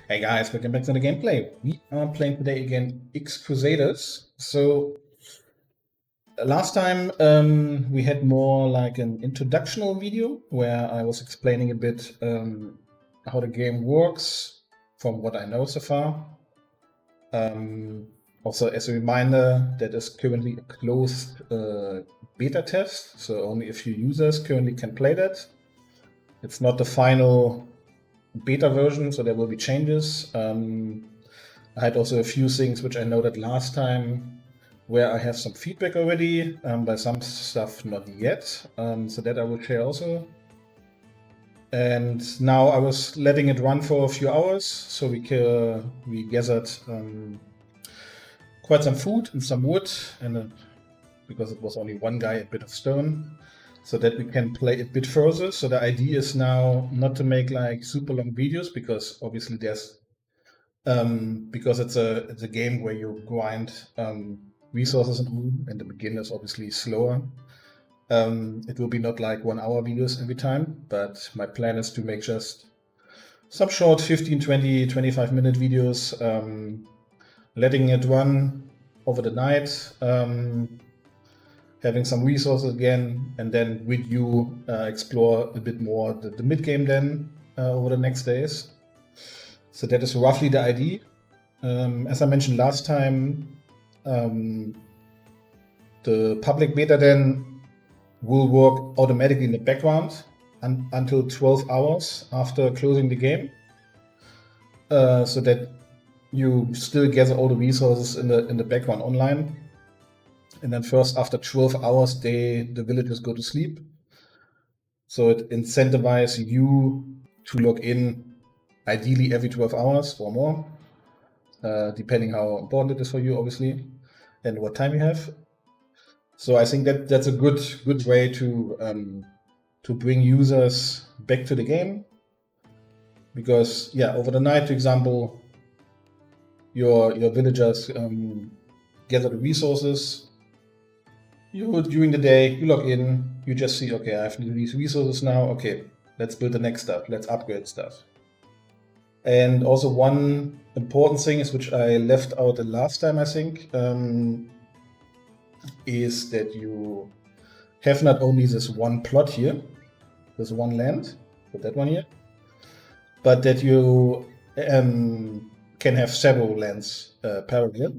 Hey guys, welcome back to the gameplay. We are playing today again XCrusaders. So last time we had more like an introductional video where I was explaining a bit how the game works from what I know so far. Also as a reminder, that is currently a closed beta test, so only a few users currently can play that. It's not the final beta version, so there will be changes. I had also a few things which I noted last time where I have some feedback already, by some stuff not yet, so that I will share also. And now I was letting it run for a few hours, so we gathered quite some food and some wood, and because it was only one guy, a bit of stone, so that we can play a bit further. So the idea is now not to make like super long videos, because obviously there's because it's a game where you grind resources and the beginner is obviously slower. It will be not like 1 hour videos every time, but my plan is to make just some short 15, 20, 25 minute videos, letting it run over the night, having some resources again, and then with you explore a bit more the mid game then over the next days. So that is roughly the idea. As I mentioned last time, the public beta then will work automatically in the background until 12 hours after closing the game, so that you still gather all the resources in the background online. And then first after 12 hours, the villagers go to sleep. So it incentivizes you to log in ideally every 12 hours or more, depending how important it is for you, obviously, and what time you have. So I think that's a good way to bring users back to the game, because over the night, for example, your villagers gather the resources. During the day, you log in, you just see, okay, I have these resources now. Okay, let's build the next stuff. Let's upgrade stuff. And also one important thing is, which I left out the last time, I think, is that you have not only this one plot here, this one land, with that one here, but that you can have several lands parallel.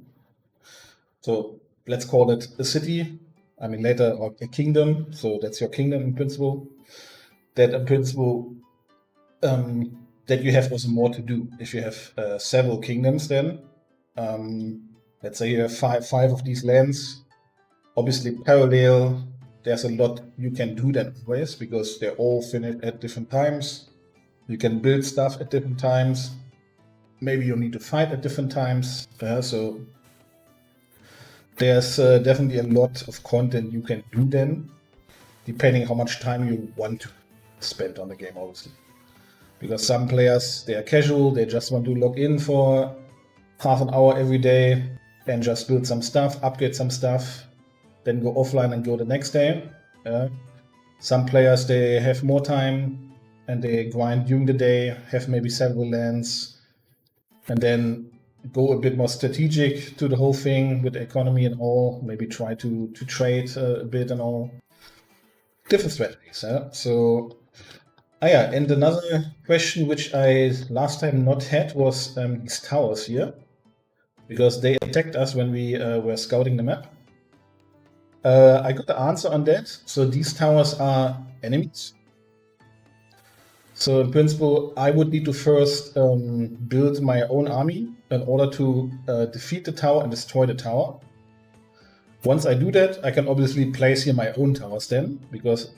So let's call it a city, I mean later, or a kingdom, so that's your kingdom in principle. That in principle, that you have also more to do. If you have several kingdoms then, let's say you have five of these lands, obviously parallel, there's a lot you can do then always, because they're all finished at different times. You can build stuff at different times. Maybe you need to fight at different times. So there's definitely a lot of content you can do then, depending how much time you want to spend on the game, obviously. Because some players, they are casual, they just want to log in for half an hour every day and just build some stuff, upgrade some stuff, then go offline and go the next day. Some players, they have more time and they grind during the day, have maybe several lands, and then go a bit more strategic to the whole thing with the economy and all, maybe try to trade a bit and all. Different strategies. So, and another question which I last time not had was these towers here, because they attacked us when we were scouting the map. I got the answer on that. So these towers are enemies. So in principle, I would need to first build my own army in order to defeat the tower and destroy the tower. Once I do that, I can obviously place here my own towers then, because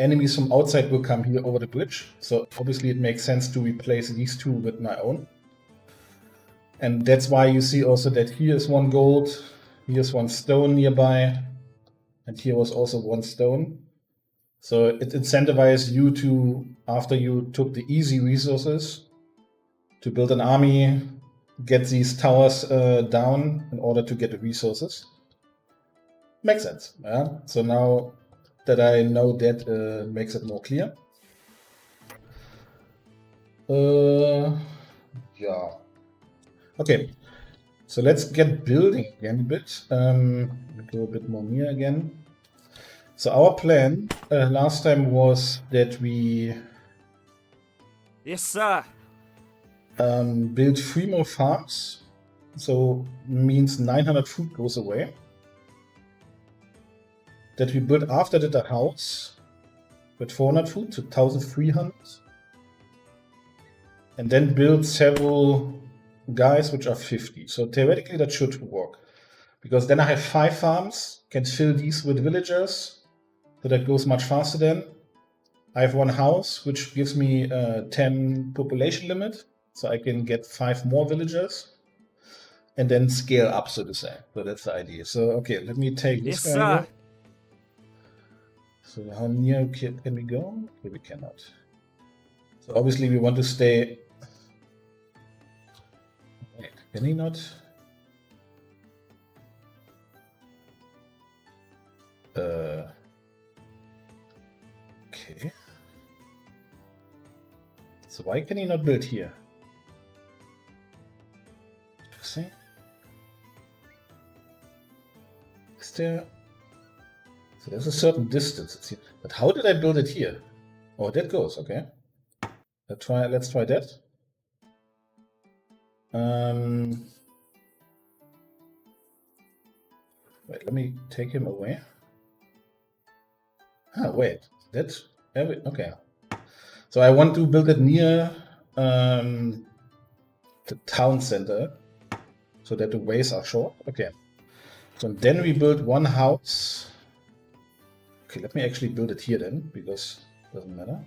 enemies from outside will come here over the bridge. So obviously it makes sense to replace these two with my own. And that's why you see also that here is one gold, here's one stone nearby, and here was also one stone. So it incentivizes you to, after you took the easy resources, to build an army, get these towers down in order to get the resources. Makes sense. Yeah. So now that I know that, makes it more clear. Yeah. Okay. So let's get building again a bit. Go a bit more near again. So our plan last time was that we Yes, sir. build 3 more farms. So means 900 food goes away. That we build after that a house with 400 food, so 1300. And then build several guys which are 50. So theoretically that should work. Because then I have 5 farms, can fill these with villagers. So that goes much faster then. I have 1 house, which gives me 10 population limit. So I can get 5 more villagers. And then scale up, so to say. So that's the idea. So, okay, let me take this Yes, guy sir. here. So how near can we go? Okay, we cannot. So obviously we want to stay... Wait, can he not? Okay. So why can he not build here? Interesting. Is there... So there's a certain distance. Here. But how did I build it here? Oh, that goes, okay. Let's try that. Wait, let me take him away. Ah, wait, that's okay. So I want to build it near the town center, so that the ways are short. Okay. So then we build 1 house. Okay, let me actually build it here then, because it doesn't matter.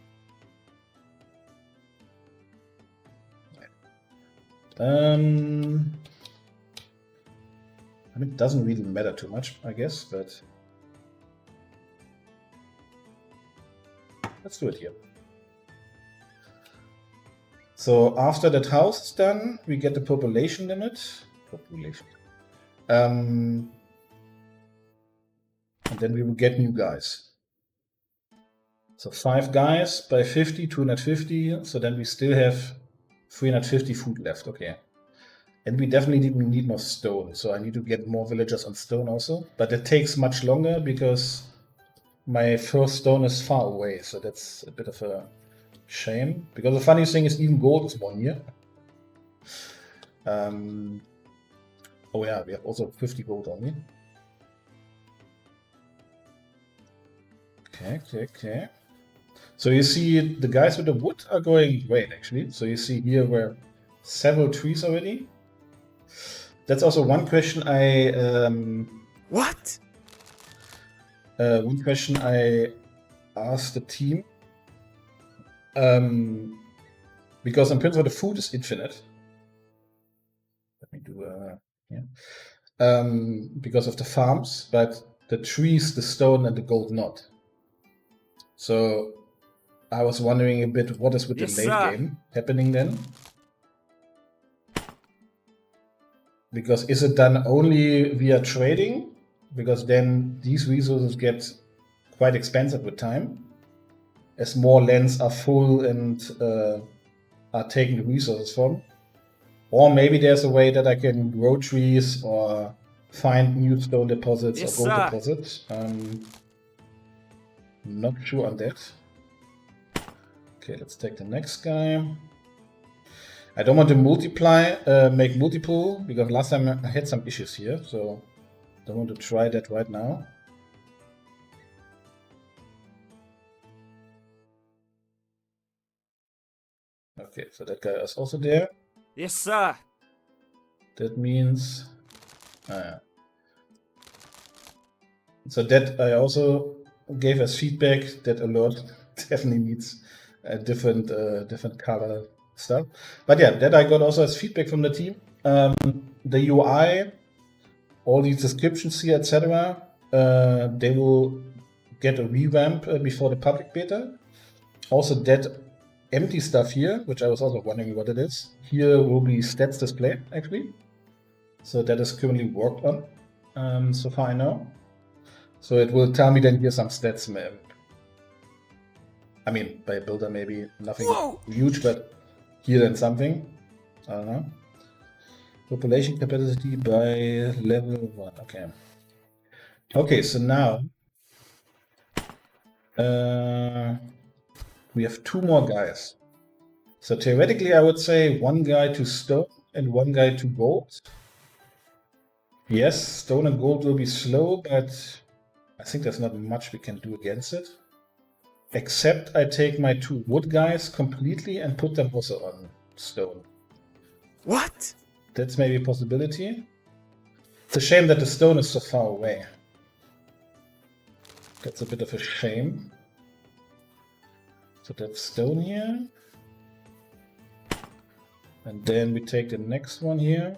I mean, it doesn't really matter too much, I guess, but let's do it here. So after that house is done, we get the population limit. And then we will get new guys. So 5 guys by 50, 250. So then we still have 350 food left. Okay. And we definitely need more stone. So I need to get more villagers on stone also. But it takes much longer because my first stone is far away. So that's a bit of a shame. Because the funny thing is even gold is 1 year. Oh yeah, we have also 50 gold only. Okay. So you see the guys with the wood are going great actually. So you see here were several trees already. That's also one question I What? One question I asked the team. Because in principle the food is infinite. Let me do because of the farms, but the trees, the stone, and the gold not. So I was wondering a bit what is with Yes, the late sir. game happening then. Because is it done only via trading? Because then these resources get quite expensive with time. As more lands are full and are taking the resources from. Or maybe there's a way that I can grow trees or find new stone deposits Yes, or gold sir. deposits. Not sure on that. Okay, let's take the next guy. I don't want to make multiple, because last time I had some issues here, so don't want to try that right now. Okay, so that guy is also there. Yes, sir. That means... So that I also gave as feedback that alert definitely needs a different color stuff. But yeah, that I got also as feedback from the team. The UI, all these descriptions here, etc. They will get a revamp before the public beta. Also that empty stuff here, which I was also wondering what it is. Here will be stats display actually. So that is currently worked on, so far I know. So it will tell me then here some stats. I mean, by builder maybe nothing huge, but here then something. I don't know. Population capacity by level 1. Okay. Okay, so now we have 2 more guys. So theoretically, I would say 1 guy to stone and 1 guy to gold. Yes, stone and gold will be slow, but I think there's not much we can do against it. Except I take my 2 wood guys completely and put them also on stone. What? That's maybe a possibility. It's a shame that the stone is so far away. That's a bit of a shame. So that's stone here. And then we take the next one here.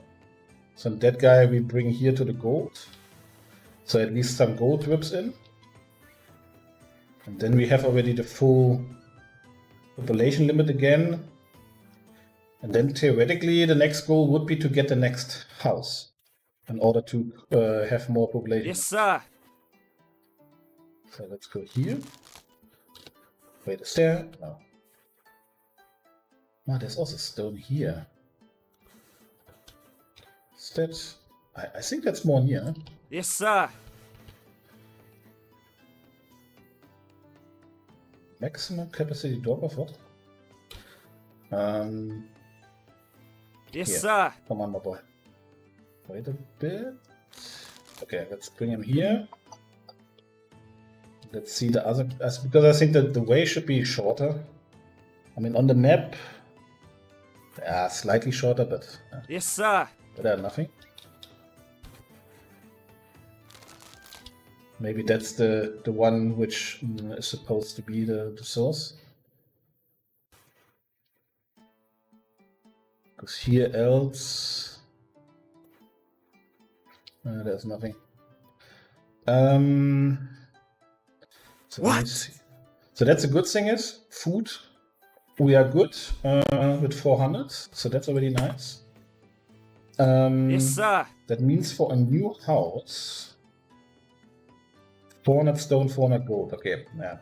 So that guy we bring here to the gold. So at least some gold drips in. And then we have already the full population limit again. And then theoretically the next goal would be to get the next house in order to have more population. Yes, sir. So let's go here. Wait, is there? No. Oh, there's also stone here. Is that? I think that's more near. Yes, sir. Maximum capacity dog of what? Yes, Here. sir. Come on, my boy. Wait a bit. Okay, let's bring him here. Let's see the other, because I think that the way should be shorter. I mean, on the map, slightly shorter, but Yes, sir. better than nothing. Maybe that's the one which is supposed to be the source. Because here else, there's nothing. So What? So that's a good thing is food. We are good with 400, so that's already nice. Yes, sir. That means for a new house, 400 stone, 400 gold. Okay, yeah.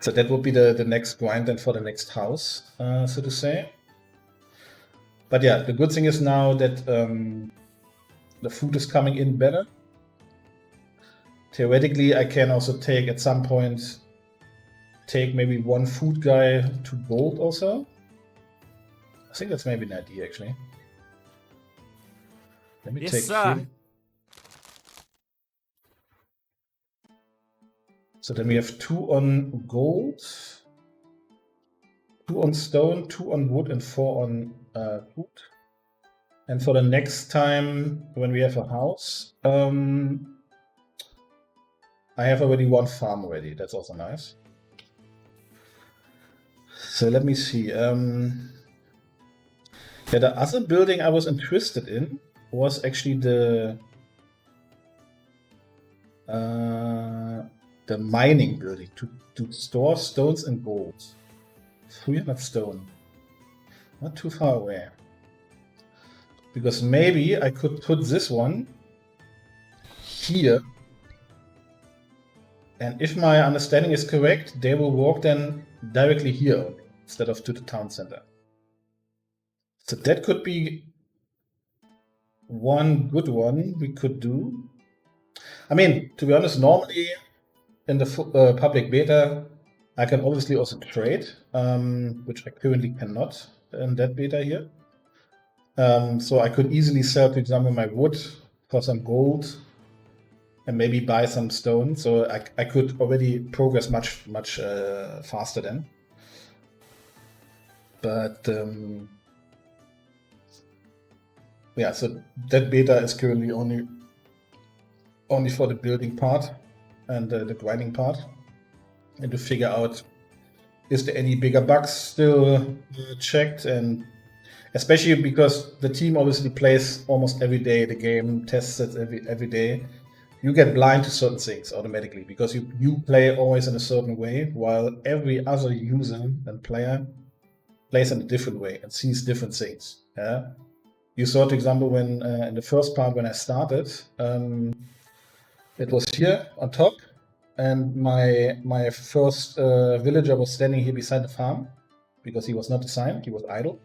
So that would be the next grind then for the next house, so to say. But yeah, the good thing is now that the food is coming in better. Theoretically, I can also take at some point, take maybe 1 food guy to gold also. I think that's maybe an idea actually. Let me Yes, take sir. him. So then we have 2 on gold, 2 on stone, 2 on wood, and 4 on food. And for the next time when we have a house, I have already 1 farm already. That's also nice. So let me see. Yeah, the other building I was interested in was actually the mining building to store stones and gold. 300 stone. Not too far away. Because maybe I could put this one here. And if my understanding is correct, they will walk then directly here instead of to the town center. So that could be one good one we could do. I mean, to be honest, normally in the public beta, I can obviously also trade, which I currently cannot in that beta here. So I could easily sell, for example, my wood for some gold and maybe buy some stone. So I could already progress much faster then. But yeah, so that beta is currently only for the building part and the grinding part, and to figure out is there any bigger bugs still checked, and especially because the team obviously plays almost every day the game, tests it every day. You get blind to certain things automatically because you play always in a certain way, while every other user and player plays in a different way and sees different things. Yeah, you saw, for example, when in the first part when I started, it was here on top, and my first villager was standing here beside the farm because he was not assigned; he was idle.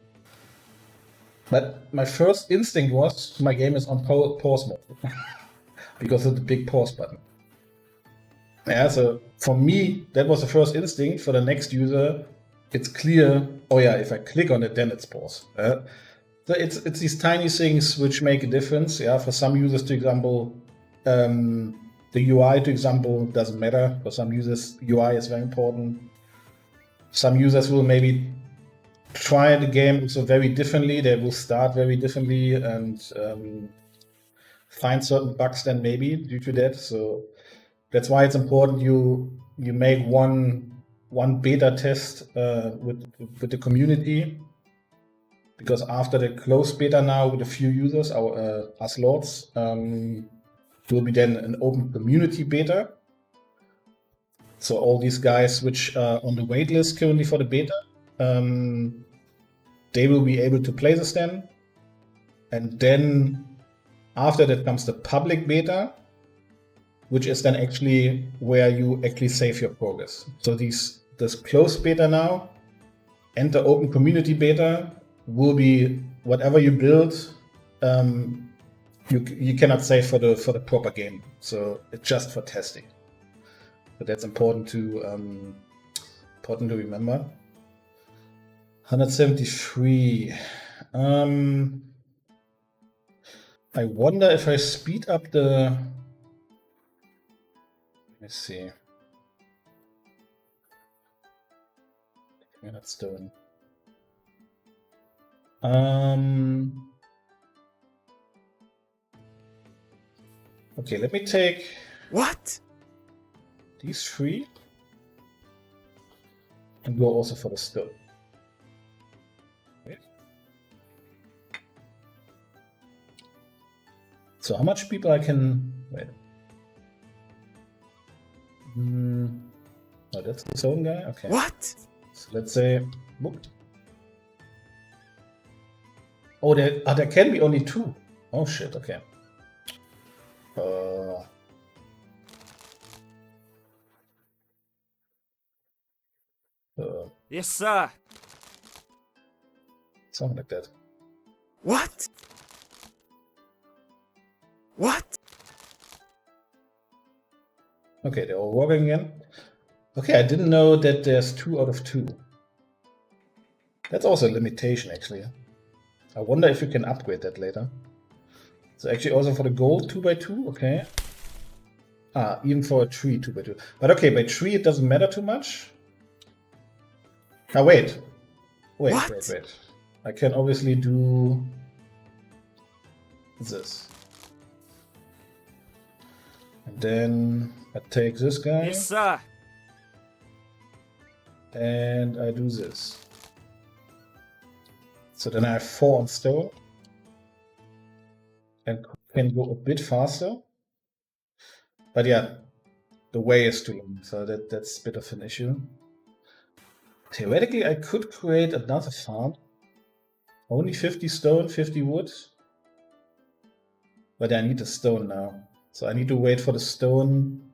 But my first instinct was my game is on pause mode because of the big pause button. Yeah, so for me, that was the first instinct. For the next user, it's clear, oh yeah, if I click on it, then it's pause. So it's these tiny things which make a difference. Yeah, for some users, for example, the UI, for example, doesn't matter. For some users, UI is very important. Some users will maybe try the game also very differently. They will start very differently and find certain bugs then maybe due to that. So that's why it's important you make one beta test with the community, because after the closed beta now with a few users, us lords, will be then an open community beta. So all these guys which are on the waitlist currently for the beta, they will be able to play this then. And then after that comes the public beta, which is then actually where you actually save your progress. So this closed beta now and the open community beta will be whatever you build, you cannot save for the proper game. So it's just for testing. But that's important to remember. 173. I wonder if I speed up the. Let me see. That's doing. Okay, let me take. What? These three. And go also for the stone. Wait. So how much people I can. Wait. Oh, that's the stone guy? Okay. What? So let's say. Whoop. Oh, there can be only 2. Oh shit, okay. Yes, sir. Something like that. What? What? Okay, they're all walking again. Okay, I didn't know that there's 2 out of 2. That's also a limitation, actually. I wonder if you can upgrade that later. So actually also for the gold 2x2, okay. Ah, even for a tree 2x2. But okay, by tree it doesn't matter too much. Now wait. Wait. I can obviously do this. And then I take this guy. Yes, sir. And I do this. So then I have 4 on stone. And can go a bit faster. But yeah, the way is too long, so that's a bit of an issue. Theoretically, I could create another farm. Only 50 stone, 50 wood. But I need the stone now. So I need to wait for the stone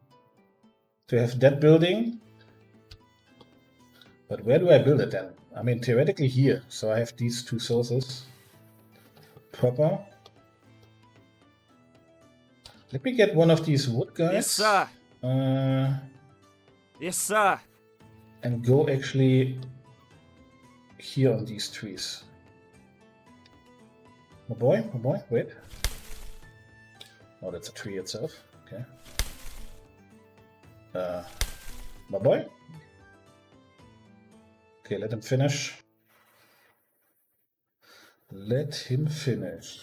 to have that building. But where do I build it then? I mean, theoretically here. So I have these 2 sources. Proper. Let me get one of these wood guys. Yes, sir. Yes, sir. And go actually here on these trees. My boy, wait. Oh, that's a tree itself. Okay. My boy. Okay, let him finish. Let him finish.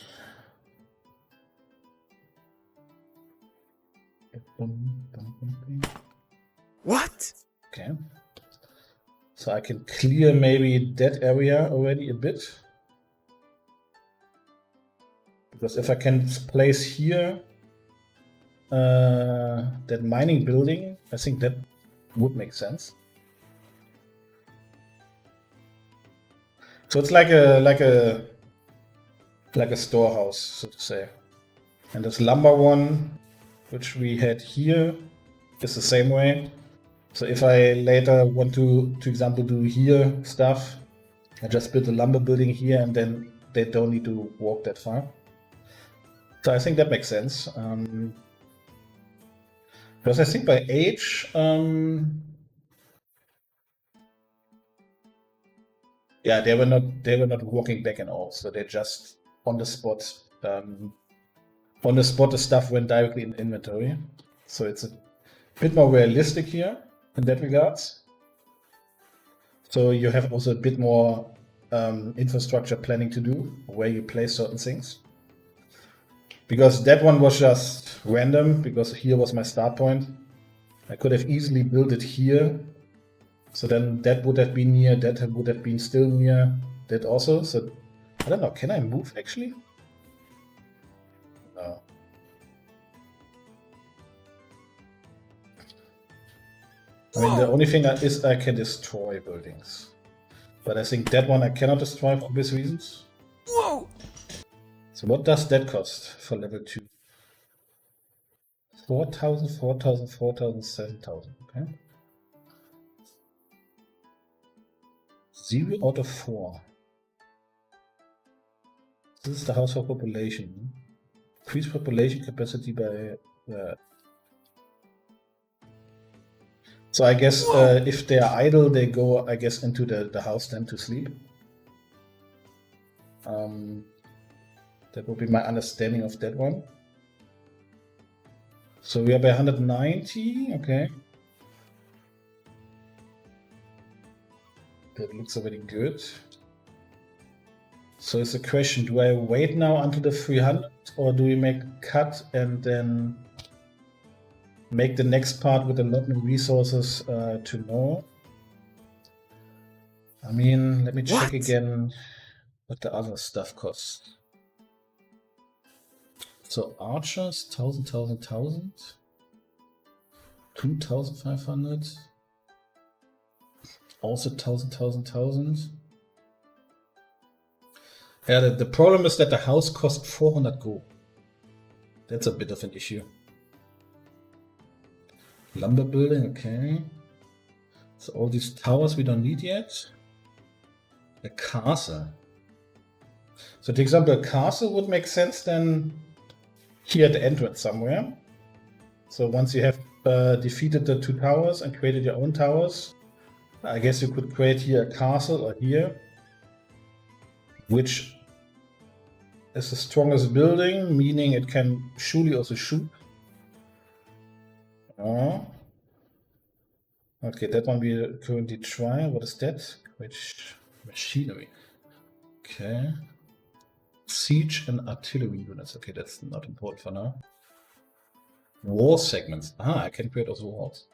What? Okay. So I can clear maybe that area already a bit. Because if I can place here that mining building, I think that would make sense. So it's like a storehouse, so to say. And this lumber one, which we had here, is the same way. So if I later want to example, do here stuff, I just build a lumber building here and then they don't need to walk that far. So I think that makes sense. Because I think by age, yeah, they were not walking back and all, so they're just on the spot. On the spot, the stuff went directly in inventory, so it's a bit more realistic here in that regards. So you have also a bit more infrastructure planning to do, where you place certain things. Because that one was just random, because here was my start point. I could have easily built it here. So then that would have been near, that would have been still near, that also. So I don't know, can I move actually? No. I mean, the only thing is I can destroy buildings. But I think that one I cannot destroy for obvious reasons. Whoa! So what does that cost for level 2? 4,000, 4,000, 4,000, 7,000, okay. 0 out of 4. This is the household population. Increase population capacity by... So I guess if they are idle, they go, I guess, into the house then to sleep. That would be my understanding of that one. So we are by 190, okay. That looks already good. So it's a question, do I wait now until the 300 or do we make a cut and then make the next part with a lot more resources tomorrow? I mean, let me check again what the other stuff costs. So archers, 1,000, 1,000, 1,000. 2,500. Also 1,000, 1,000, 1,000. Yeah, the problem is that the house costs 400 gold. That's a bit of an issue. Lumber building, okay. So all these towers we don't need yet. A castle. So for example, a castle would make sense then here at the entrance somewhere. So once you have defeated the 2 towers and created your own towers, I guess you could create here a castle or here, which is the strongest building, meaning it can surely also shoot. Okay, that one we currently try. What is that? Which machinery? Okay. Siege and artillery units. Okay, that's not important for now. Wall segments. Ah, I can create also walls.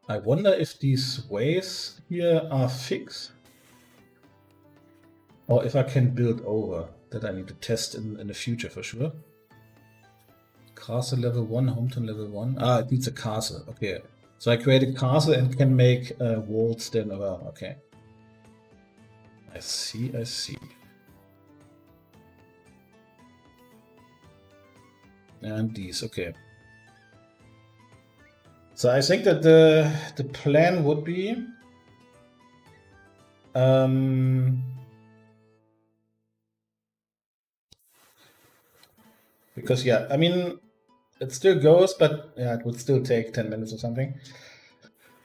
I wonder if these ways here are fixed. Or if I can build over. That I need to test in the future for sure. Castle level 1, hometown level 1. Ah, it needs a castle. Okay. So I create a castle and can make walls then around. Okay. I see, I see. And these, okay. So I think that the plan would be because yeah, I mean it still goes, but yeah, it would still take 10 minutes or something.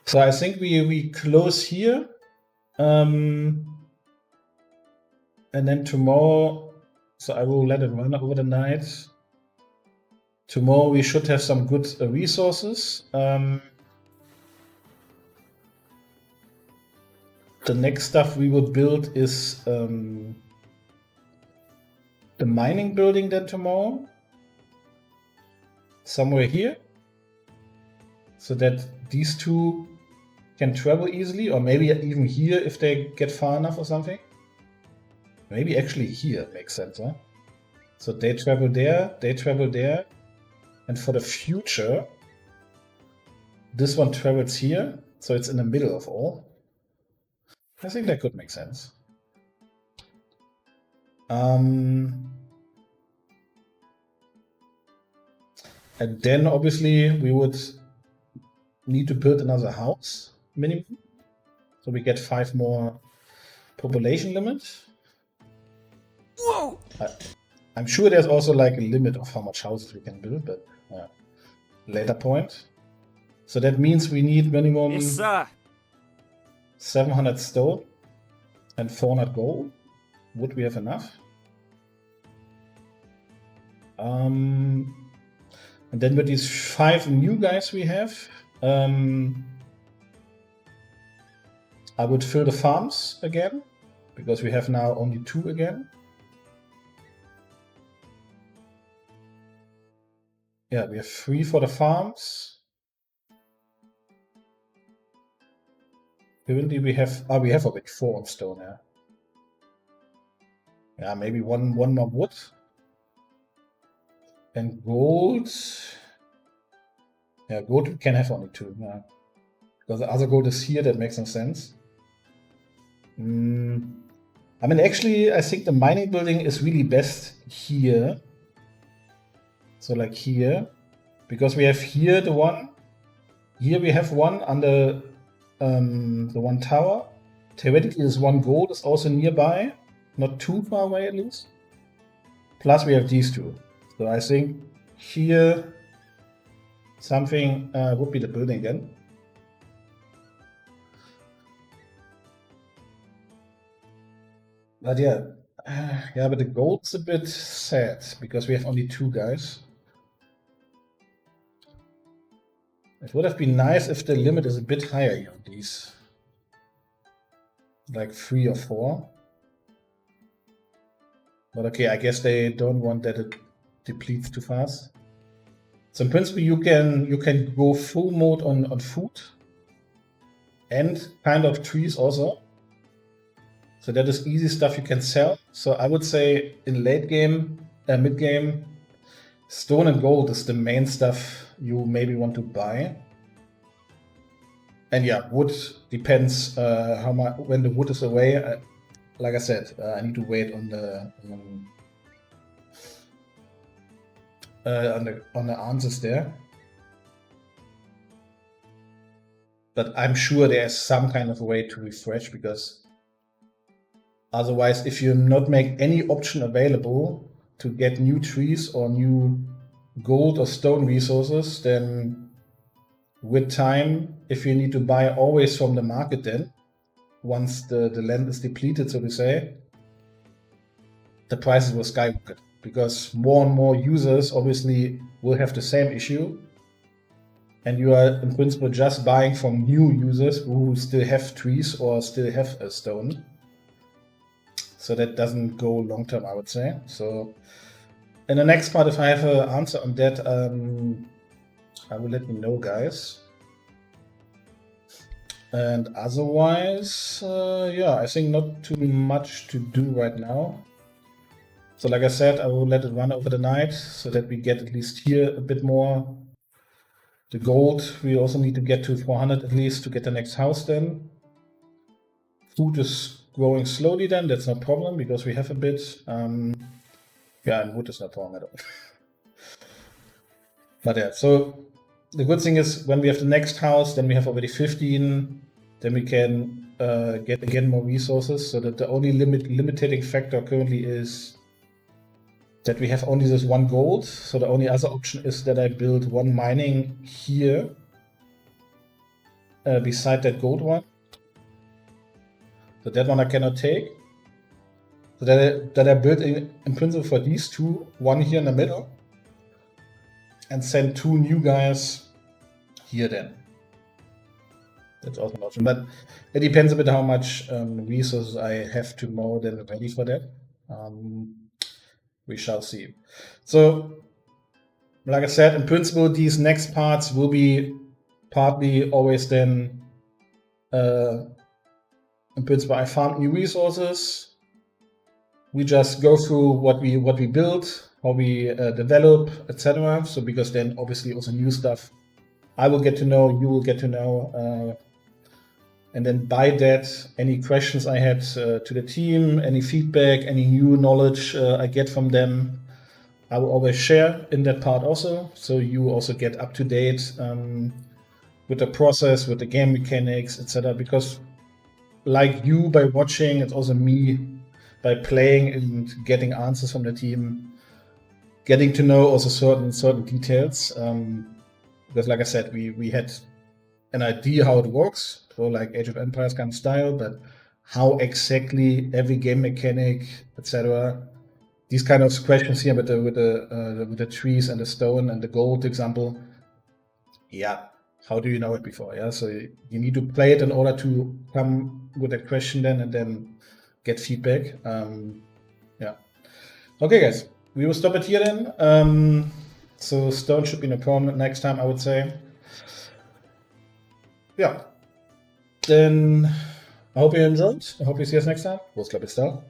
So I think we close here. And then tomorrow, so I will let it run over the night. Tomorrow we should have some good resources. The next stuff we will build is the mining building then tomorrow. Somewhere here. So that these 2 can travel easily, or maybe even here if they get far enough or something. Maybe actually here makes sense, huh? So they travel there, and for the future, this one travels here, so it's in the middle of all. I think that could make sense. And then obviously we would need to build another house minimum. So we get 5 more population limit. Whoa! I'm sure there's also like a limit of how much houses we can build, but later point. So that means we need minimum Yes, sir. 700 stone and 400 gold. Would we have enough? And then with these 5 new guys we have, I would fill the farms again, because we have now only 2 again. Yeah, we have 3 for the farms. Currently we have already 4 on stone, yeah. Yeah, maybe one more wood. And gold. Yeah, gold we can have only 2, yeah. Because the other gold is here, that makes no sense. I mean, actually, I think the mining building is really best here. So like here, because we have here the one. Here we have one under the one tower. Theoretically, this 1 gold is also nearby, not too far away at least. Plus we have these 2. So I think here something would be the building then. But yeah, but the gold's a bit sad because we have only 2 guys. It would have been nice if the limit is a bit higher here on these. Like 3 or 4. But okay, I guess they don't want that it depletes too fast. So in principle you can go full mode on food and kind of trees also. So that is easy stuff you can sell. So I would say in late game, mid game, stone and gold is the main stuff you maybe want to buy. And yeah, wood depends how much when the wood is away. Like I said, I need to wait on the answers there. But I'm sure there's some kind of way to refresh, because otherwise, if you not make any option available to get new trees or new gold or stone resources, then with time, if you need to buy always from the market, then once the land is depleted, so to say, the prices will skyrocket, because more and more users obviously will have the same issue, and you are in principle just buying from new users who still have trees or still have a stone. So that doesn't go long term, I would say. So in the next part, if I have an answer on that, I will let you know, guys. And otherwise, yeah, I think not too much to do right now. So like I said, I will let it run over the night so that we get at least here a bit more. The gold, we also need to get to 400 at least to get the next house then. Food is growing slowly then, that's no problem because we have a bit. Yeah, and wood is no problem at all. But yeah, so the good thing is when we have the next house, then we have already 15, then we can get again more resources, so that the only limiting factor currently is that we have only this 1 gold. So the only other option is that I build 1 mining here beside that gold one. So that one I cannot take. So that I built in principle for these 2, 1 here in the middle, and send 2 new guys here then. That's also an option, but it depends a bit how much resources I have to more than ready for that. We shall see. So, like I said, in principle, these next parts will be partly always then, in principle, I farm new resources. We just go through what we build, how we develop, etc. So because then obviously also new stuff I will get to know, you will get to know. And then by that, any questions I had to the team, any feedback, any new knowledge I get from them, I will always share in that part also. So you also get up to date with the process, with the game mechanics, etc. Because like you by watching. It's also me by playing and getting answers from the team, getting to know also certain details. Because, like I said, we had an idea how it works, so like Age of Empires kind of style, but how exactly every game mechanic, etc. These kind of questions here with the trees and the stone and the gold example. Yeah, how do you know it before? Yeah, so you need to play it in order to come with that question then and then get feedback. Yeah. Okay, guys, we will stop it here then. So stone should be an opponent next time, I would say. Yeah. Then I hope you enjoyed. I hope you see us next time. Wurstkloppi style.